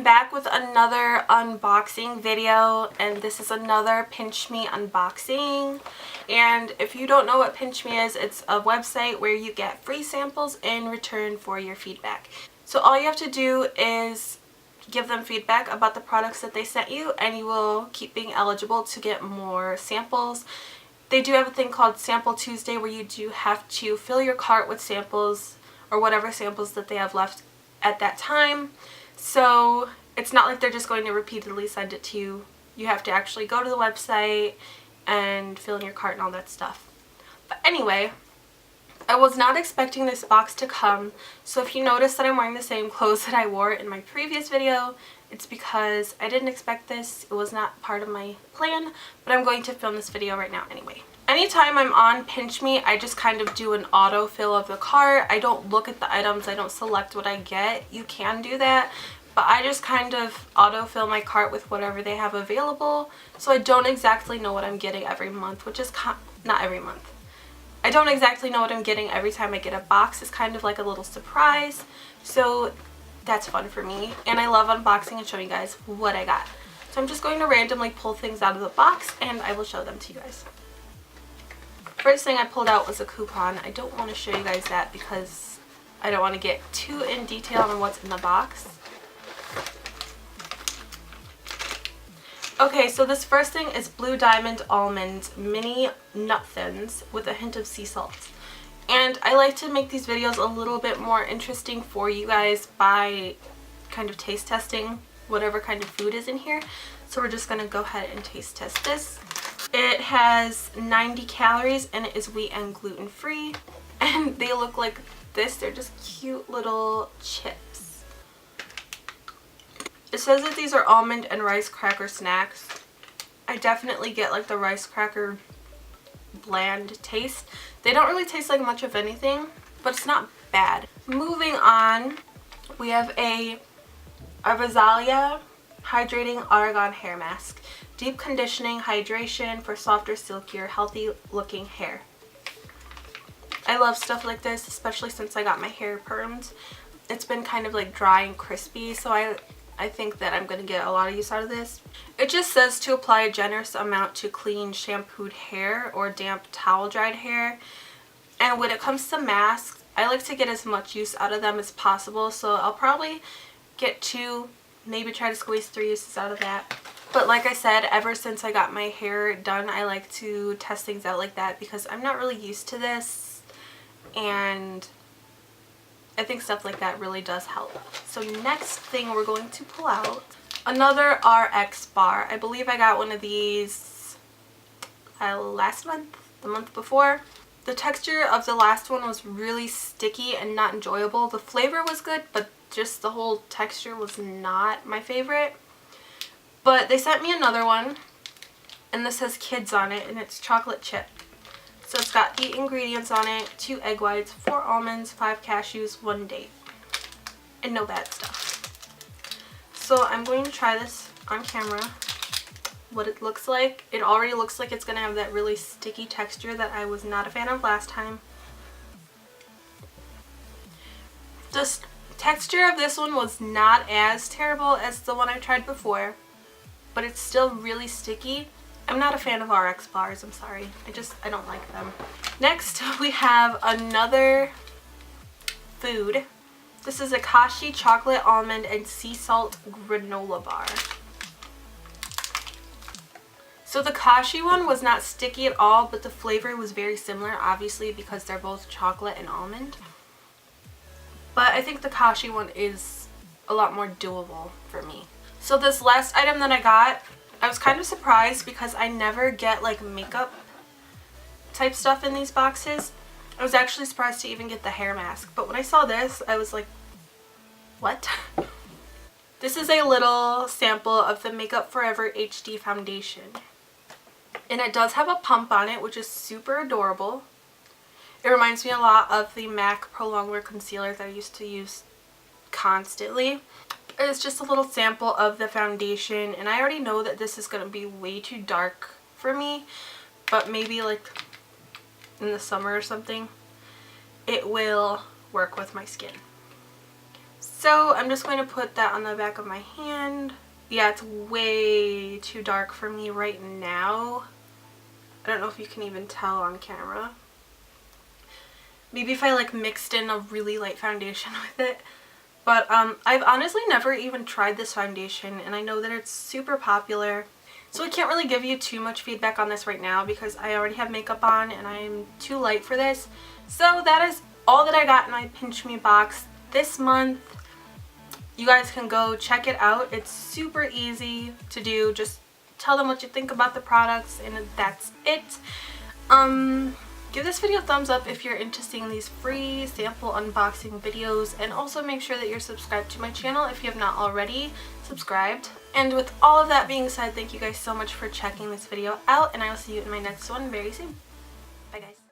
back with another unboxing video, and this is another PinchMe unboxing. And if you don't know what PinchMe is, it's a website where you get free samples in return for your feedback. So all you have to do is give them feedback about the products that they sent you, and you will keep being eligible to get more samples. They do have a thing called Sample Tuesday where you do have to fill your cart with samples or whatever samples that they have left at that time. So it's not like they're just going to repeatedly send it to you. You have to actually go to the website and fill in your cart and all that stuff. But anyway, I was not expecting this box to come, so if you notice that I'm wearing the same clothes that I wore in my previous video, it's because I didn't expect this. It was not part of my plan, but I'm going to film this video right now anyway. Anytime I'm on PinchMe, I just kind of do an autofill of the cart. I don't look at the items. I don't select what I get. You can do that, but I just kind of autofill my cart with whatever they have available, so I don't exactly know what I'm getting every month, which is not every month. I don't exactly know what I'm getting every time I get a box. It's kind of like a little surprise, so that's fun for me, and I love unboxing and showing you guys what I got. So I'm just going to randomly pull things out of the box, and I will show them to you guys. First thing I pulled out was a coupon. I don't want to show you guys that because I don't want to get too in detail on what's in the box. Okay, so this first thing is Blue Diamond Almond Mini Nut Thins with a hint of sea salt. And I like to make these videos a little bit more interesting for you guys by kind of taste testing whatever kind of food is in here. So we're just going to go ahead and taste test this. It has 90 calories and it is wheat and gluten free. And they look like this. They're just cute little chips. It says that these are almond and rice cracker snacks. I definitely get like the rice cracker bland taste. They don't really taste like much of anything, but it's not bad. Moving on, we have a Rosalia Hydrating Argan Hair Mask. Deep conditioning hydration for softer, silkier, healthy looking hair. I love stuff like this, especially since I got my hair permed. It's been kind of like dry and crispy, so I think that I'm going to get a lot of use out of this. It just says to apply a generous amount to clean shampooed hair or damp towel dried hair. And when it comes to masks, I like to get as much use out of them as possible, so I'll probably get 2, maybe try to squeeze 3 uses out of that. But like I said, ever since I got my hair done, I like to test things out like that because I'm not really used to this, and I think stuff like that really does help. So next thing we're going to pull out, another RX bar. I believe I got one of these last month, the month before. The texture of the last one was really sticky and not enjoyable. The flavor was good, but just the whole texture was not my favorite. But they sent me another one, and this says kids on it, and it's chocolate chip. So it's got 8 ingredients on it, 2 egg whites, 4 almonds, 5 cashews, 1 date, and no bad stuff. So I'm going to try this on camera, what it looks like. It already looks like it's going to have that really sticky texture that I was not a fan of last time. The texture of this one was not as terrible as the one I tried before, but it's still really sticky. I'm not a fan of RX bars, I'm sorry. I don't like them. Next, we have another food. This is a Kashi Chocolate Almond and Sea Salt Granola Bar. So the Kashi one was not sticky at all, but the flavor was very similar, obviously, because they're both chocolate and almond. But I think the Kashi one is a lot more doable for me. So this last item that I got, I was kind of surprised because I never get like makeup type stuff in these boxes. I was actually surprised to even get the hair mask, but when I saw this, I was like, what? This is a little sample of the Makeup Forever HD foundation. And it does have a pump on it, which is super adorable. It reminds me a lot of the MAC Pro Longwear concealer that I used to use constantly. It's just a little sample of the foundation, and I already know that this is going to be way too dark for me, but maybe like in the summer or something it will work with my skin. So I'm just going to put that on the back of my hand. Yeah, it's way too dark for me right now. I don't know if you can even tell on camera. Maybe if I like mixed in a really light foundation with it. But I've honestly never even tried this foundation, and I know that it's super popular. So I can't really give you too much feedback on this right now because I already have makeup on and I'm too light for this. So that is all that I got in my Pinch Me box this month. You guys can go check it out. It's super easy to do. Just tell them what you think about the products and that's it. Give this video a thumbs up if you're into seeing these free sample unboxing videos, and also make sure that you're subscribed to my channel if you have not already subscribed. And with all of that being said, thank you guys so much for checking this video out, and I will see you in my next one very soon. Bye guys.